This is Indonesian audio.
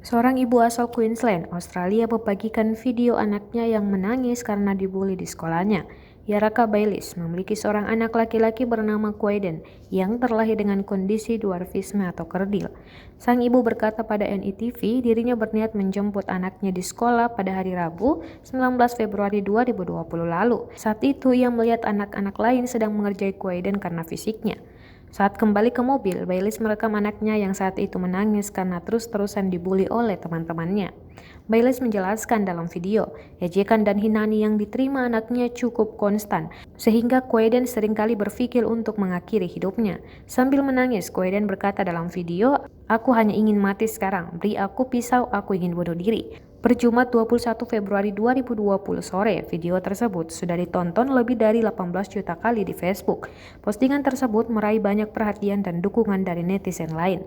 Seorang ibu asal Queensland, Australia membagikan video anaknya yang menangis karena dibully di sekolahnya. Yaraka Baylis memiliki seorang anak laki-laki bernama Quaiden yang terlahir dengan kondisi dwarfisme atau kerdil. Sang ibu berkata pada NETV dirinya berniat menjemput anaknya di sekolah pada hari Rabu 19 Februari 2020 lalu. Saat itu ia melihat anak-anak lain sedang mengerjai Quaiden karena fisiknya. Saat kembali ke mobil, Baylis merekam anaknya yang saat itu menangis karena terus-terusan dibully oleh teman-temannya. Baylis menjelaskan dalam video, ejekan dan hinaan yang diterima anaknya cukup konstan, sehingga Quaiden seringkali berpikir untuk mengakhiri hidupnya. Sambil menangis, Quaiden berkata dalam video, "Aku hanya ingin mati sekarang, beri aku pisau, aku ingin bunuh diri." Perjumat 21 Februari 2020 sore, video tersebut sudah ditonton lebih dari 18 juta kali di Facebook. Postingan tersebut meraih banyak perhatian dan dukungan dari netizen lain.